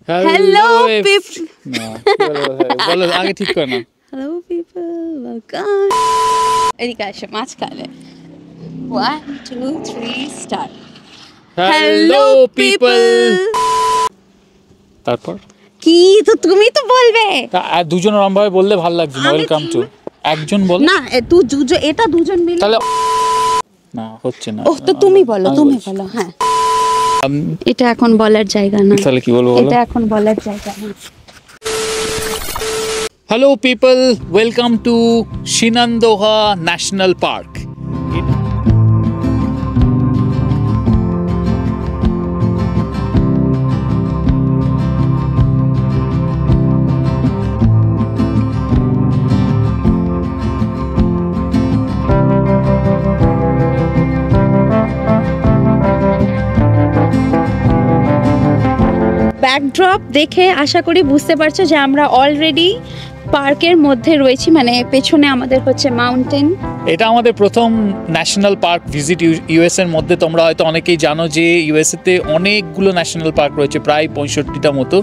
Hello people. বলো আগে ঠিক কর না। Hello people, welcome. এদিকে আসো মাঝখানে 1 2 3 start. Hello people. তারপর কি তো তুমি তো বলবে। দুজন ওরকম ভাবে বললে ভালো লাগছে না। ওয়েলকাম টু একজন বল না তুই দুজন এটা দুজন মিলে তাহলে না হচ্ছে না। তো তুমি বলো হ্যাঁ। এটা এখন বলার জায়গা না। তাহলে কি বলবো? এটা এখন বলার জায়গা না। Hello people, welcome to Shenandoah National Park. Backdrop দেখে আশা করি বুঝতে পারছো যে আমরা অলরেডি পার্কের মধ্যে রয়েছি, মানে পেছনে আমাদের হচ্ছে মাউন্টেন। এটা আমাদের প্রথম ন্যাশনাল পার্ক ভিজিট ইউএস এর মধ্যে। তোমরা হয়তো অনেকেই জানো যে ইউএসএ তে অনেকগুলো ন্যাশনাল পার্ক রয়েছে, প্রায় 65টা মতো।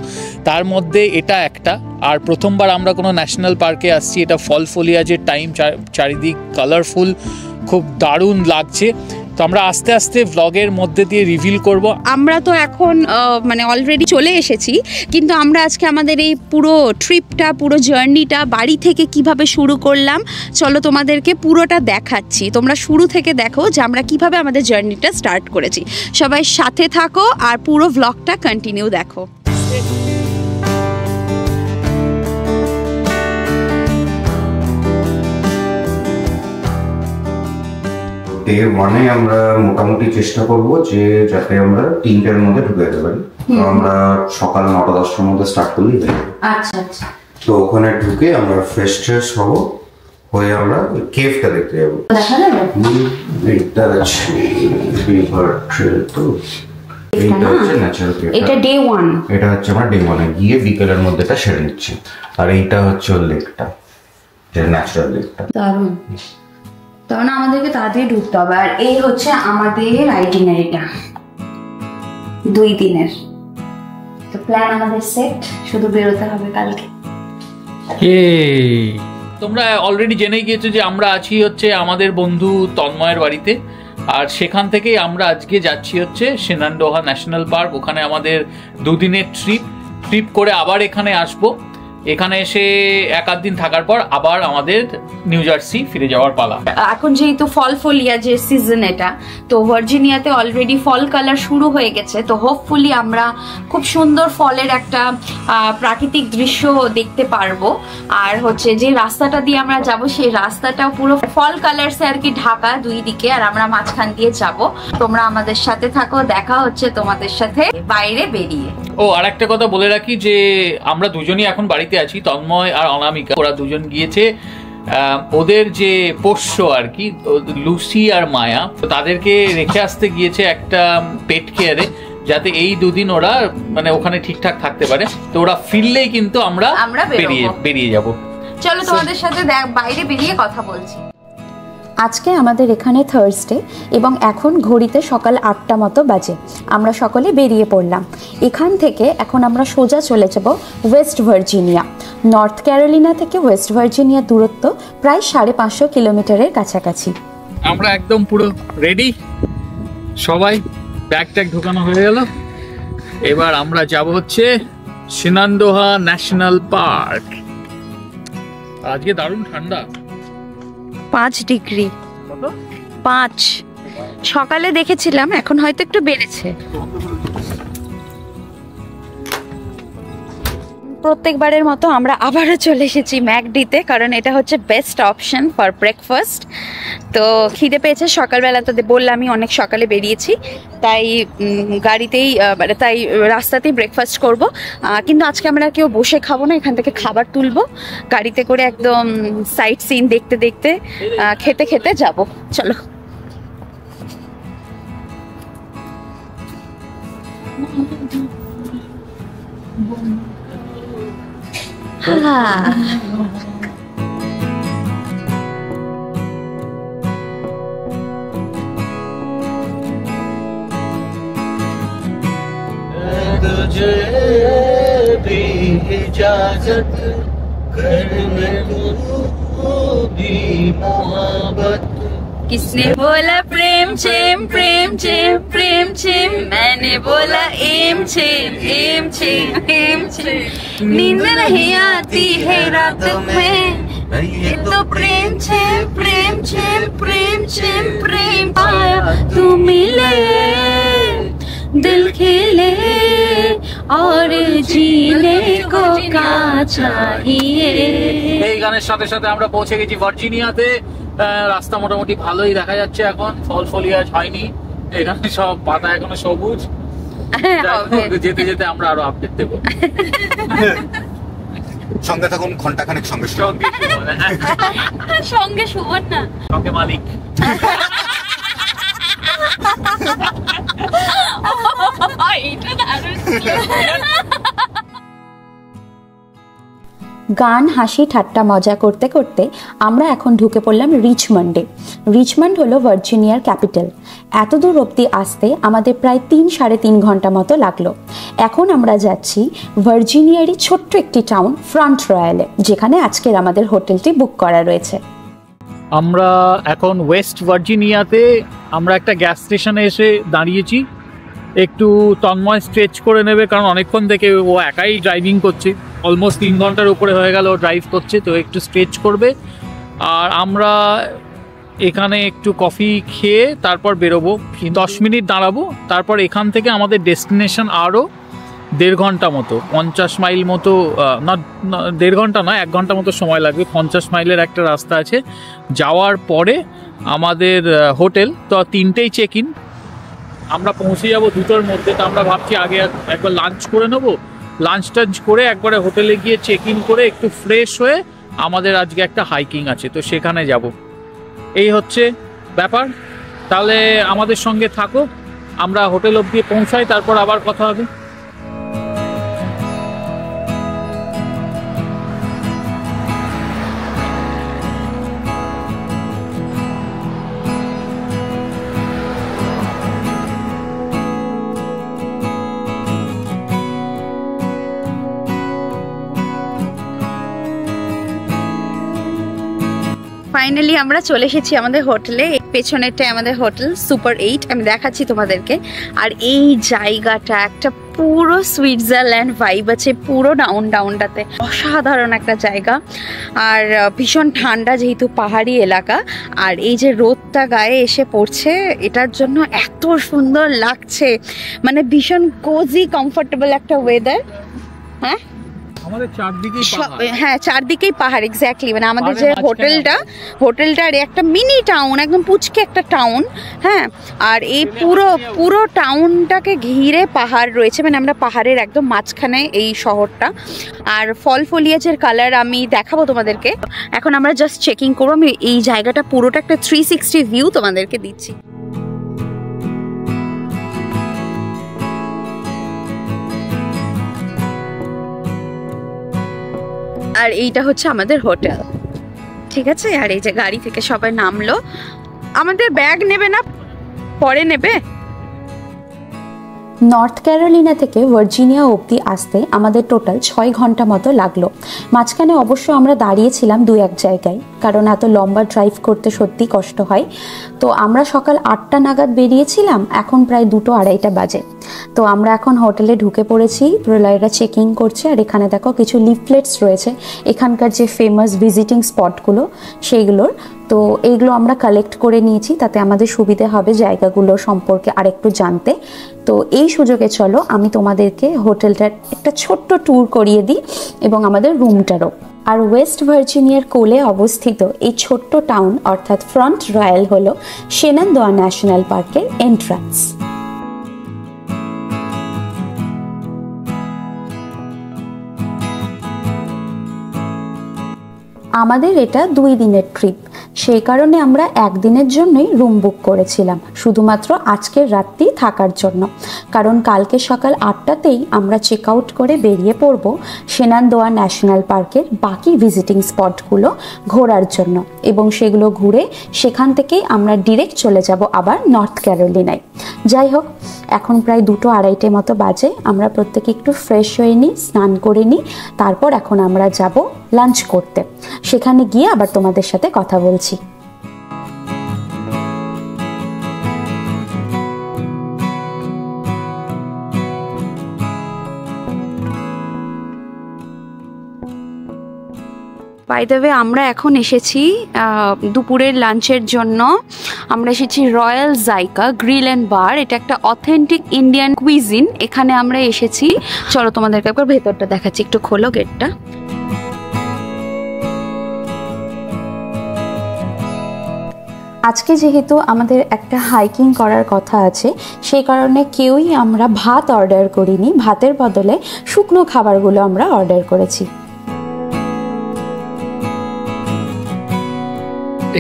তার মধ্যে এটা একটা। আর প্রথমবার আমরা কোনো ন্যাশনাল পার্কে আসছি। এটা ফল ফলিয়াজের টাইম, চারিদিক কালারফুল, খুব দারুণ লাগছে। তো আমরা আস্তে আস্তে ভ্লগের মধ্যে দিয়ে রিভিল করব। আমরা তো এখন মানে অলরেডি চলে এসেছি, কিন্তু আমরা আজকে আমাদের এই পুরো ট্রিপটা, পুরো জার্নিটা বাড়ি থেকে কিভাবে শুরু করলাম চলো তোমাদেরকে পুরোটা দেখাচ্ছি। তোমরা শুরু থেকে দেখো যে আমরা কিভাবে আমাদের জার্নিটা স্টার্ট করেছি। সবাই সাথে থাকো আর পুরো ভ্লগটা কন্টিনিউ দেখো। ডে ওয়ানে আমরা মোটামুটি চেষ্টা করব যে যাতে আমরা 3টার মধ্যে ঢুকে যেতে পারি। তো আমরা সকাল 9টা-10টার মধ্যে স্টার্ট করলেই হয়ে যাবে। আচ্ছা আচ্ছা। তো ওখানে ঢুকে আমরা ফ্রেশ ট্রেশ হবো, হয়ে আমরা কেভটা দেখতে যাবো। দেখা যাবে এটা আছে রিভার ট্রেল। তো এইটা হচ্ছে ন্যাচারাল কেভ। এটা ডে 1। এটা হচ্ছে আমরা ডে ওয়ানে গিয়ে বিকেলের মধ্যে এটা সেরে নিচ্ছি। আর এইটা হচ্ছে লেকটা, যেটা ন্যাচারাল লেকটা। দারুণ। তখন আমাদেরকে তাড়াতাড়ি ঢুকতে হবে। আর এই হচ্ছে আমাদের আইটিনারিটা 2 দিনের। তো প্ল্যান আমাদের সেট, শুধু বেরোতে হবে কালকে। তোমরা অলরেডি জেনে গিয়েছো যে আমরা আছি হচ্ছে আমাদের বন্ধু তন্ময়ের বাড়িতে। আর সেখান থেকেই আমরা আজকে যাচ্ছি হচ্ছে শেনান্ডোহা ন্যাশনাল পার্ক। ওখানে আমাদের 2 দিনের ট্রিপ করে আবার এখানে আসবো। এখানে এসে 1-8 দিন থাকার পর আবার আমাদের নিউ জার্সি ফিরে যাওয়ার পালা। এখন যেহেতু ফল ফলিয়াজের সিজন এটা, তো ভার্জিনিয়াতে অলরেডি ফল কালার শুরু হয়ে গেছে। তো হোপফুলি আমরা খুব সুন্দর ফলের একটা প্রাকৃতিক দৃশ্য দেখতে পারবো। আর হচ্ছে যে রাস্তাটা দিয়ে আমরা যাব সেই রাস্তাটাও পুরো ফল কালারসে আর কি ঢাকা 2 দিকে, আর আমরা মাঝখান দিয়ে যাব। তোমরা আমাদের সাথে থাকো, দেখা হচ্ছে তোমাদের সাথে বাইরে বেরিয়ে। ও আর একটা কথা বলে রাখি যে আমরা দুজনই এখন বাড়িতে আছি, তন্ময় আর অনামিকা। ওরা দুজন গিয়েছে ওদের যে পোষ্য আর কি, লুসি আর মায়া, তাদেরকে রেখে আসতে গিয়েছে একটা পেট কেয়ারে, যাতে এই 2 দিন ওরা মানে ওখানে ঠিকঠাক থাকতে পারে। তো ওরা ফিরলেই কিন্তু আমরা বেরিয়ে যাব। চলো তোমাদের সাথে বাইরে বেরিয়ে কথা বলছি। আজকে আমাদের এখানে থার্সডে এবং এখন ঘড়িতে সকাল 8টা মতো বাজে। আমরা সকলে বেরিয়ে পড়লাম। এখান থেকে এখন আমরা সোজা চলে যাব ওয়েস্ট ভার্জিনিয়া। নর্থ ক্যারোলিনা থেকে ওয়েস্ট ভার্জিনিয়ার দূরত্ব প্রায় 550 কিলোমিটারের কাছাকাছি। আমরা একদম পুরো রেডি, সবাই ব্যাগ ট্যাগ ঢোকানো হয়ে গেল। এবার আমরা যাব হচ্ছে শেনান্ডোহা ন্যাশনাল পার্ক। আজকে দারুণ ঠান্ডা, 5 ডিগ্রি। 5 সকালে দেখেছিলাম, এখন হয়তো একটু বেড়েছে। প্রত্যেকবারের মতো আমরা আবারও চলে এসেছি ম্যাকডিতে, কারণ এটা হচ্ছে বেস্ট অপশন ফর ব্রেকফাস্ট। তো খিদে পেয়েছে সকালবেলা, তো বললামই অনেক সকালে বেরিয়েছি, তাই গাড়িতেই তাই রাস্তাতেই ব্রেকফাস্ট করব। কিন্তু আজকে আমরা কেউ বসে খাবো না, এখান থেকে খাবার তুলবো গাড়িতে করে, একদম সাইট সিন দেখতে দেখতে খেতে খেতে যাব। চলো। तुझे इजाजत कर ले भी मोहब्बत। किसने बोला प्रेम छेम प्रेम छेम प्रेम छेम, मैंने बोला एम छेम एम छेम एम छेम। नींद नहीं आती है रातों में, ये तो प्रेम छेम प्रेम छेम प्रेम छेम प्रेम। आया तू मिले दिल खेले और जीने को क्या चाहिए। এই গানের সাথে সাথে আমরা পৌঁছে গেছি ভার্জিনিয়াতে। রাস্তা মোটামুটি ভালোই দেখা যাচ্ছে, এখন ফল ফলিয়াজ হয়নি, এখানে সব পাতা এখনো সবুজ। যেতে যেতে আমরা আরো আপডেট দেবো। সঙ্গে থাকুন ঘন্টাখানেক সঙ্গে সঙ্গে সঙ্গে সুবন না, সঙ্গে মালিক। গান হাসি ঠাট্টা মজা করতে করতে আমরা এখন ঢুকে পড়লাম রিচমন্ডে। রিচমন্ড হলো ভার্জিনিয়ার ক্যাপিটাল। এত দূর অবধি আসতে আমাদের প্রায় 3-3.5 ঘন্টা মতো লাগলো। এখন আমরা যাচ্ছি ভার্জিনিয়ারই ছোট্ট একটি টাউন ফ্রন্ট রয়্যালে, যেখানে আজকের আমাদের হোটেলটি বুক করা রয়েছে। আমরা এখন ওয়েস্ট ভার্জিনিয়াতে আমরা একটা গ্যাস স্টেশনে এসে দাঁড়িয়েছি। একটু তন্ময় স্ট্রেচ করে নেবে, কারণ অনেকক্ষণ থেকে ও একাই ড্রাইভিং করছে, অলমোস্ট 3 ঘন্টার উপরে হয়ে গেল ও ড্রাইভ করছে, তো একটু স্ট্রেচ করবে। আর আমরা এখানে একটু কফি খেয়ে তারপর বেরোবো, 10 মিনিট দাঁড়াবো। তারপর এখান থেকে আমাদের ডেস্টিনেশন আরও 1.5 ঘন্টা মতো, 50 মাইল মতো, না 1.5 ঘন্টা নয়, 1 ঘন্টা মতো সময় লাগবে। 50 মাইলের একটা রাস্তা আছে। যাওয়ার পরে আমাদের হোটেল তো 3টেই চেক ইন, আমরা পৌঁছে যাবো 2টোর মধ্যে। তো আমরা ভাবছি আগে একবার লাঞ্চ করে নেবো, লাঞ্চ টাঞ্চ করে একবারে হোটেলে গিয়ে চেক ইন করে একটু ফ্রেশ হয়ে আমাদের আজকে একটা হাইকিং আছে, তো সেখানে যাব। এই হচ্ছে ব্যাপার। তাহলে আমাদের সঙ্গে থাকো, আমরা হোটেল অবধি পৌঁছাই, তারপর আবার কথা হবে। ফাইনালি আমরা চলে এসেছি আমাদের হোটেলে। পেছনেরটাই আমাদের হোটেল সুপার 8, আমি দেখাচ্ছি তোমাদেরকে। আর এই জায়গাটা একটা পুরো সুইজারল্যান্ড ভাইব আছে, পুরো ডাউনটাতে অসাধারণ একটা জায়গা। আর ভীষণ ঠান্ডা, যেহেতু পাহাড়ি এলাকা। আর এই যে রোদটা গায়ে এসে পড়ছে, এটার জন্য এত সুন্দর লাগছে, মানে ভীষণ কোজি কমফোর্টেবল একটা ওয়েদার। হ্যাঁ আমাদের চারদিকেই পাহাড়, হ্যাঁ চারদিকেই পাহাড়, এক্স্যাক্টলি। মানে আমাদের যে হোটেলটার একটা মিনি টাউন, একদম পুচকে একটা টাউন। হ্যাঁ, আর এই পুরো টাউনটাকে ঘিরে পাহাড় রয়েছে, মানে আমরা পাহাড়ের একদম মাঝখানে এই শহরটা। আর ফল ফলিয়াজের কালার আমি দেখাবো তোমাদেরকে। এখন আমরা জাস্ট চেকিং করবো। আমি এই জায়গাটা পুরোটা একটা 360 ভিউ তোমাদেরকে দিচ্ছি। আর এইটা হচ্ছে আমাদের হোটেল, ঠিক আছে। আর এই যে গাড়ি থেকে সবাই নামলো। আমাদের ব্যাগ নেবে না, পরে নেবে। নর্থ ক্যারোলিনা থেকে ভার্জিনিয়া অবধি আসতে আমাদের টোটাল 6 ঘন্টা মতো লাগলো। মাঝখানে অবশ্য আমরা দাঁড়িয়েছিলাম 2-1 জায়গায়, কারণ এত লম্বা ড্রাইভ করতে সত্যি কষ্ট হয়। তো আমরা সকাল 8টা নাগাদ বেরিয়েছিলাম, এখন প্রায় 2-2:30 বাজে। তো আমরা এখন হোটেলে ঢুকে পড়েছি, প্রলয়রা চেকিং করছে। আর এখানে দেখো কিছু লিফলেটস রয়েছে এখানকার যে ফেমাস ভিজিটিং স্পটগুলো সেইগুলোর। তো এইগুলো আমরা কালেক্ট করে নিয়েছি, তাতে আমাদের সুবিধে হবে জায়গাগুলো সম্পর্কে আরেকটু জানতে। তো এই সুযোগে চলো আমি তোমাদেরকে হোটেলটার একটা ছোট্ট ট্যুর করিয়ে দিই, এবং আমাদের রুমটারও। আর ওয়েস্ট ভার্জিনিয়ার কোলে অবস্থিত এই ছোট্ট টাউন অর্থাৎ ফ্রন্ট রয়্যাল হলো শেনানদোয়া ন্যাশনাল পার্কের এন্ট্রান্স। আমাদের এটা 2 দিনের ট্রিপ, সেই কারণে আমরা 1 দিনের জন্যই রুম বুক করেছিলাম, শুধুমাত্র আজকের রাতটি থাকার জন্য। কারণ কালকে সকাল 8টাতেই আমরা চেক আউট করে বেরিয়ে পড়ব শেনানদোয়া ন্যাশনাল পার্কের বাকি ভিজিটিং স্পটগুলো ঘোরার জন্য, এবং সেগুলো ঘুরে সেখান থেকেই আমরা ডিরেক্ট চলে যাব আবার নর্থ ক্যারোলিনায়। যাই হোক, এখন প্রায় 2-2:30 মতো বাজে। আমরা প্রত্যেকে একটু ফ্রেশ হয়ে নিই, স্নান করে নিই, তারপর এখন আমরা যাব লাঞ্চ করতে। সেখানে গিয়ে আবার তোমাদের সাথে কথা বলছি। বাই দ্য ওয়ে, আমরা এখন এসেছি দুপুরের লাঞ্চের জন্য। আমরা এসেছি royal JICA grill and bar. এটা একটা অথেন্টিক ইন্ডিয়ান কুইজিন। এখানে আমরা এসেছি, চলো তোমাদেরকে একবার ভেতরটা দেখাচ্ছি। একটু খোলো গেটটা। আজকে যেহেতু আমাদের একটা হাইকিং করার কথা আছে, সেই কারণে কেউই আমরা ভাত অর্ডার করিনি। ভাতের বদলে শুকনো খাবারগুলো আমরা অর্ডার করেছি।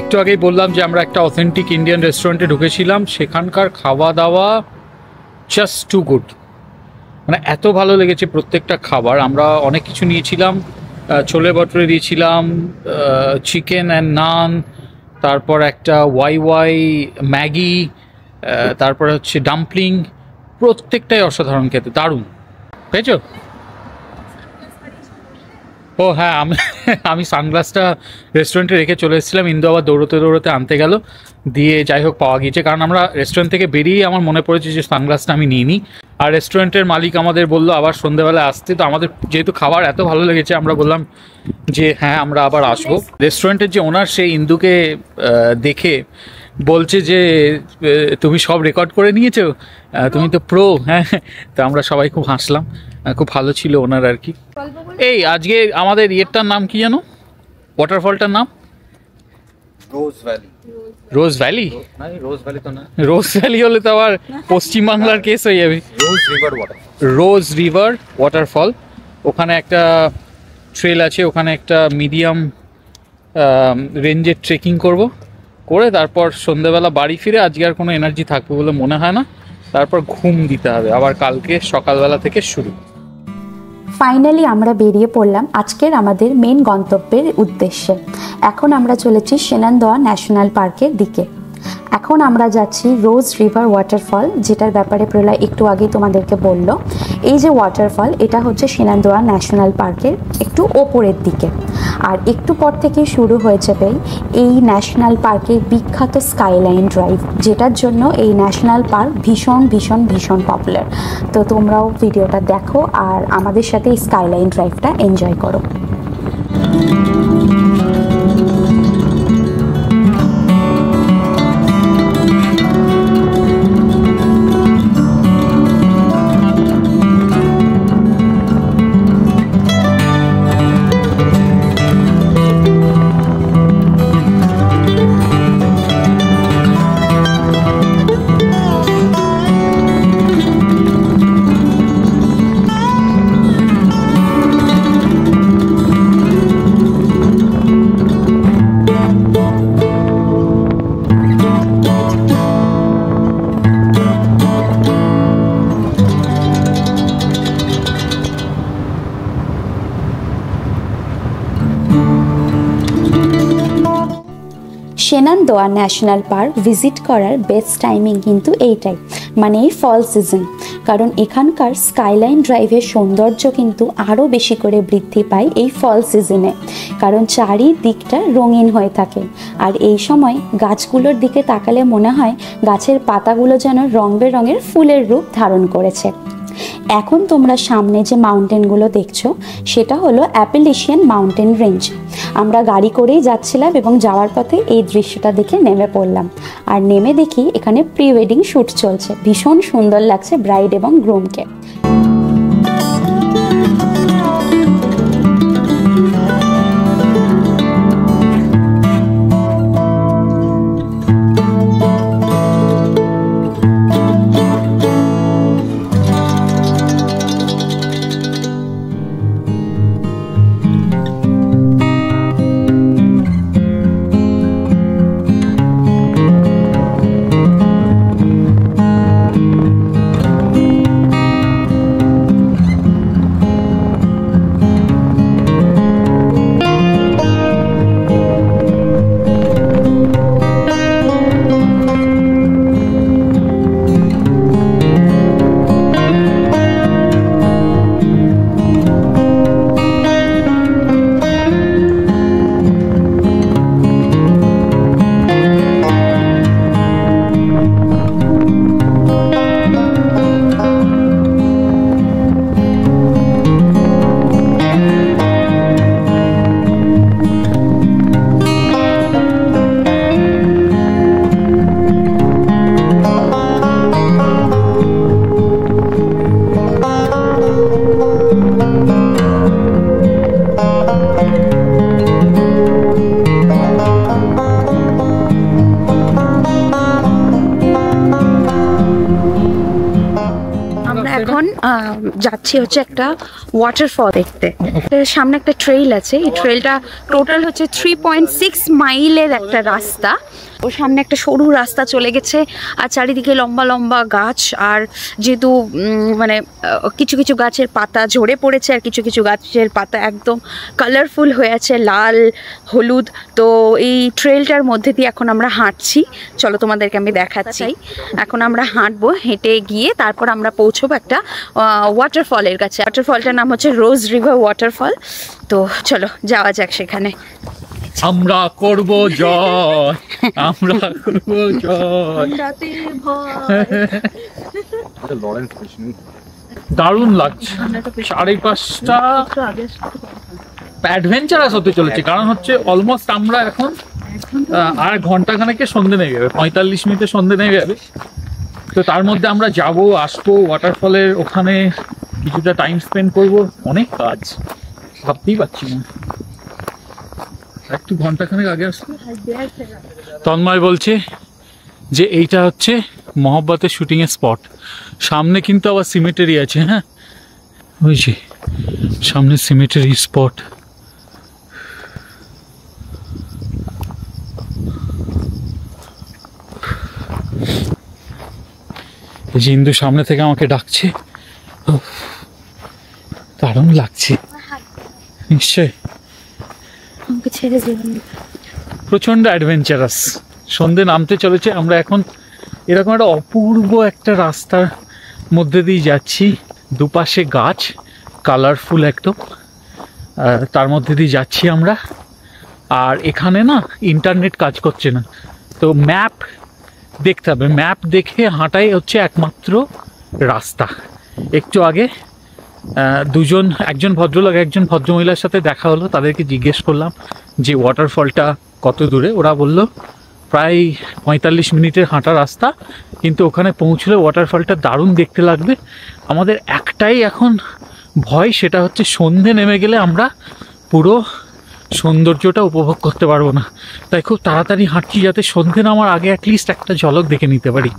একটু আগেই বললাম যে আমরা একটা অথেন্টিক ইন্ডিয়ান রেস্টুরেন্টে ঢুকেছিলাম। সেখানকার খাওয়া দাওয়া জাস্ট টু গুড, মানে এত ভালো লেগেছে প্রত্যেকটা খাবার। আমরা অনেক কিছু নিয়েছিলাম, ছোলে ভটুরে দিয়েছিলাম, চিকেন অ্যান্ড নান, তারপর একটা ওয়াই ম্যাগি, তারপরে হচ্ছে ডাম্পলিং। প্রত্যেকটাই অসাধারণ খেতে, দারুণ। তাইছো? ও হ্যাঁ, আমি সানগ্লাসটা রেস্টুরেন্টে রেখে চলে এসেছিলাম। ইন্দু আবার দৌড়তে দৌড়তে আনতে গেল, দিয়ে যাই হোক পাওয়া গিয়েছে। কারণ আমরা রেস্টুরেন্ট থেকে বেরিয়ে আমার মনে পড়েছে যে সানগ্লাসটা আমি নিইনি। আর রেস্টুরেন্টের মালিক আমাদের বললো আবার সন্ধ্যেবেলা আসতে। তো আমাদের যেহেতু খাবার এত ভালো লেগেছে, আমরা বললাম যে হ্যাঁ আমরা আবার আসবো। রেস্টুরেন্টের যে ওনার, সেই ইন্দুকে দেখে বলছে যে তুমি সব রেকর্ড করে নিয়েছো, তুমি তো প্রো। হ্যাঁ, তো আমরা সবাই খুব হাসলাম, খুব ভালো ছিল ওনার আর কি। এই আজকে আমাদের ইয়েরটার নাম কি জানো? ওয়াটারফলটার নাম রোজ ভ্যালি। রোজ ভ্যালি? রোজ ভ্যালি তো না, রোজ ভ্যালি হলে তো আবার পশ্চিমবাংলার কেস হয়ে যাবে। রোজ রিভার ওয়াটার। রোজ রিভার ওয়াটারফল। ওখানে একটা ট্রেল আছে, ওখানে একটা মিডিয়াম রেঞ্জের ট্রেকিং করব, করে তারপর সন্ধ্যেবেলা বাড়ি ফিরে আজকে আর কোনো এনার্জি থাকবে বলে মনে হয় না। তারপর ঘুম দিতে হবে, আবার কালকে সকালবেলা থেকে শুরু। ফাইনালি আমরা বেরিয়ে পড়লাম আজকের আমাদের মেন গন্তব্যের উদ্দেশ্যে। এখন আমরা চলেছি সেনান্দোয়া ন্যাশনাল পার্কের দিকে। এখন আমরা যাচ্ছি রোজ রিভার ওয়াটারফল, যেটার ব্যাপারে প্রলয় একটু আগেই তোমাদেরকে বলল। এই যে ওয়াটারফল, এটা হচ্ছে সেনান্দোয়া ন্যাশনাল পার্কের একটু ওপরের দিকে। আর একটু পর থেকে শুরু হয়ে যাবে এই ন্যাশনাল পার্কের বিখ্যাত স্কাইলাইন ড্রাইভ, যেটার জন্য এই ন্যাশনাল পার্ক ভীষণ ভীষণ ভীষণ পপুলার। তো তোমরাও ভিডিওটা দেখো আর আমাদের সাথে এই স্কাইলাইন ড্রাইভটা এনজয় করো। সেনান্দোয়া ন্যাশনাল পার্ক ভিজিট করার বেস্ট টাইমিং কিন্তু এইটাই, মানে এই ফল সিজন। কারণ এখানকার স্কাইলাইন ড্রাইভের সৌন্দর্য কিন্তু আরও বেশি করে বৃদ্ধি পায় এই ফল সিজনে, কারণ চারিদিকটা রঙিন হয়ে থাকে। আর এই সময় গাছগুলোর দিকে তাকালে মনে হয় গাছের পাতাগুলো যেন রং বেরঙের ফুলের রূপ ধারণ করেছে। এখন তোমরা সামনে যে মাউন্টেনগুলো দেখছো, সেটা হলো অ্যাপেলিশিয়ান মাউন্টেন রেঞ্জ। আমরা গাড়ি করেই যাচ্ছিলাম এবং যাওয়ার পথে এই দৃশ্যটা দেখে নেমে পড়লাম। আর নেমে দেখি এখানে প্রি ওয়েডিং শ্যুট চলছে। ভীষণ সুন্দর লাগছে ব্রাইড এবং গ্রুমকে। যাচ্ছি হচ্ছে একটা ওয়াটারফল দেখতে। এর সামনে একটা ট্রেইল আছে, এই ট্রেইলটা টোটাল হচ্ছে 3.6 মাইলের একটা রাস্তা। ওর সামনে একটা সরু রাস্তা চলে গেছে আর চারিদিকে লম্বা লম্বা গাছ। আর যেহেতু মানে কিছু কিছু গাছের পাতা ঝরে পড়েছে আর কিছু কিছু গাছের পাতা একদম কালারফুল হয়ে আছে, লাল হলুদ। তো এই ট্রেলটার মধ্যে দিয়ে এখন আমরা হাঁটছি, চলো তোমাদেরকে আমি দেখাচ্ছি। এখন আমরা হাঁটবো, হেঁটে গিয়ে তারপর আমরা পৌঁছবো একটা ওয়াটারফলের কাছে। ওয়াটারফলটার নাম হচ্ছে রোজ রিভার ওয়াটারফল। তো চলো যাওয়া যাক সেখানে। আমরা করব জয়, আমরা করব জয়। দারুণ লাগছে, 5:30টা অ্যাডভেঞ্চারাস হতে চলেছে। কারণ হচ্ছে অলমোস্ট আমরা এখন আর ঘন্টাখানেকে সন্ধে নেমে যাবে, 45 মিনিটে সন্ধে নেমে যাবে। তো তার মধ্যে আমরা যাব, আসবো, ওয়াটারফলের ওখানে কিছুটা টাইম স্পেন্ড করবো। অনেক কাজ, ভাবতেই পারছি না। একটু ঘন্টাখানেক আগে আসবো। তন্ময় বলছে যে এইটা হচ্ছে মহব্বতের শুটিং এর স্পট। সামনে কিন্তু আবার সিমেটারি আছে। হ্যাঁ, ওই যে সামনে সিমেটারি স্পট। জিন্দু সামনে থেকে আমাকে ডাকছে, দারুণ লাগছে। নিশ্চয় প্রচন্ড অ্যাডভেঞ্চারাস। সন্ধে নামতে চলেছে, আমরা এখন এরকম একটা অপূর্ব একটা রাস্তার মধ্যে দিয়ে যাচ্ছি। দুপাশে গাছ, কালারফুল একদম, তার মধ্যে দিয়ে যাচ্ছি আমরা। আর এখানে না ইন্টারনেট কাজ করছে না, তো ম্যাপ দেখতে হবে। ম্যাপ দেখে হাঁটাই হচ্ছে একমাত্র রাস্তা। একটু আগে একজন ভদ্রলোক একজন ভদ্রমহিলার সাথে দেখা হলো, তাদেরকে জিজ্ঞেস করলাম যে ওয়াটারফলটা কত দূরে। ওরা বলল প্রায় 45 মিনিটের হাঁটা রাস্তা, কিন্তু ওখানে পৌঁছলে ওয়াটারফলটা দারুণ দেখতে লাগবে। আমাদের একটাই এখন ভয়, সেটা হচ্ছে সন্ধে নেমে গেলে আমরা পুরো সৌন্দর্যটা উপভোগ করতে পারবো না। তাই খুব তাড়াতাড়ি হাঁটছি যাতে সন্ধে নামার আগে অ্যাটলিস্ট একটা ঝলক দেখে নিতে পারি।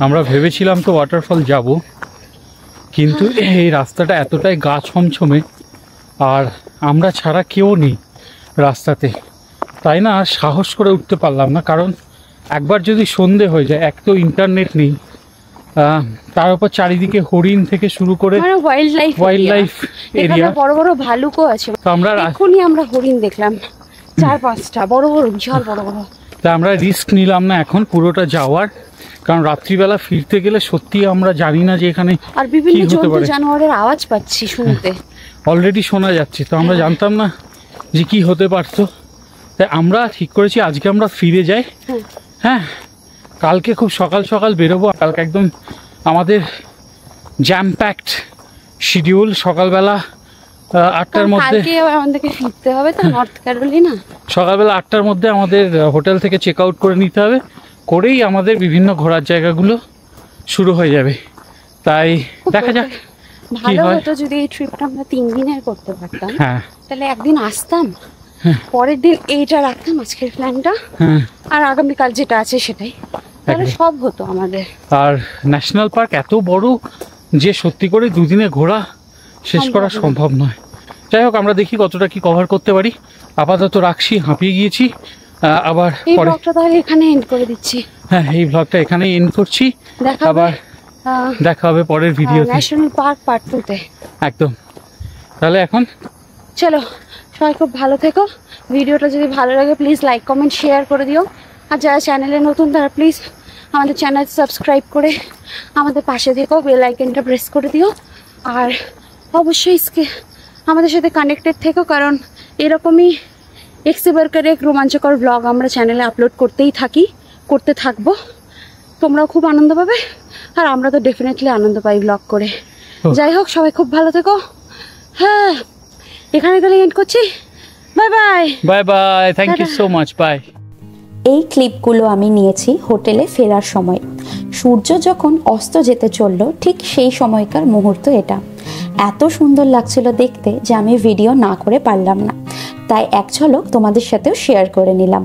আমরা ভেবেছিলাম তো ওয়াটারফল যাব, কিন্তু এই রাস্তাটা এতটাই গা ছমছমে আর আমরা ছাড়া কেউ নেই রাস্তাতে, তাই না আর সাহস করে উঠতে পারলাম না। কারণ একবার যদি সন্ধে হয়ে যায়, এক তো ইন্টারনেট নেই, তার উপর চারিদিকে হরিণ থেকে শুরু করে ওয়াইল্ড লাইফ এরিয়া, বড় বড় ভালুকও আছে। তো আমরা এখনই আমরা হরিণ দেখলাম 4-5টা বড় বড়, বিশাল বড় বড়। তা আমরা রিস্ক নিলাম না এখন পুরোটা যাওয়ার, কারণ রাত্রিবেলা ফিরতে গেলে সত্যি আমরা জানি না যে এখানে আর বিভিন্ন জন্তু জানোয়ারের আওয়াজ পাচ্ছি শুনতে, অলরেডি শোনা যাচ্ছে। তো আমরা জানতাম না যে কি হতে পারতো, তাই আমরা ঠিক করেছি আজকে আমরা ফিরে যাই। হ্যাঁ, কালকে খুব সকাল সকাল বেরোবো। কালকে একদম আমাদের জ্যাম প্যাকড শিডিউল। সকালবেলা 8টার মধ্যে আমাদেরকে ফিরতে হবে তো নর্থ ক্যারোলিনা। সকালবেলা 8টার মধ্যে আমাদের হোটেল থেকে চেক আউট করে নিতে হবে, করেই আমাদের বিভিন্ন ঘোরার জায়গাগুলো শুরু হয়ে যাবে। তাই দেখা যাক। ভালো হতো যদি এই ট্রিপটা আমরা 3 দিনের করতে পারতাম। হ্যাঁ, তাহলে একদিন আসতাম, পরের দিন এইটা রাখতাম আজকের প্ল্যানটা, আর আগামীকাল যেটা আছে সেটাই, তাহলে সব হতো আমাদের। আর ন্যাশনাল পার্ক এত বড় যে সত্যি করে 2 দিনে ঘোরা শেষ করা সম্ভব নয়। যাই হোক, আমরা দেখি কতটা কি কভার করতে পারি। আপাতত রাখছি, হাঁপিয়ে গিয়েছি। আবার এই ব্লগটা তাহলে এখানে এন্ড করে দিচ্ছি। হ্যাঁ, এই ব্লগটা এখানেই এন্ড করছি। আবার দেখা হবে পরের ভিডিওতে, ন্যাশনাল পার্ক পার্ট 2-তে। একদম। তাহলে এখন চলো, সবাই খুব ভালো থেকো। ভিডিওটা যদি ভালো লাগে প্লিজ লাইক কমেন্ট শেয়ার করে দিও। আর যারা চ্যানেলে নতুন তারা প্লিজ আমাদের চ্যানেল সাবস্ক্রাইব করে আমাদের পাশে থেকো, বেল আইকনটা প্রেস করে দিও। আর অবশ্যই আমাদের সাথে কানেক্টেড থেকো, কারণ এরকমই এক্সিবারকারে এক রোমাঞ্চকর ব্লগ আমরা চ্যানেলে আপলোড করতে থাকবো। তোমরাও খুব আনন্দ পাবে, আর আমরা তো ডেফিনেটলি আনন্দ পাই ব্লগ করে। যাই হোক, সবাই খুব ভালো থেকো। হ্যাঁ, এখানে তাহলে এন্ড করছি। Bye bye. Bye bye, thank you so much, bye. এই ক্লিপগুলো আমি নিয়েছি হোটেলে ফেরার সময়। সূর্য যখন অস্ত যেতে চলল ঠিক সেই সময়কার মুহূর্ত এটা। এত সুন্দর লাগছিল দেখতে যে আমি ভিডিও না করে পারলাম না, তাই এক ঝলক তোমাদের সাথেও শেয়ার করে নিলাম।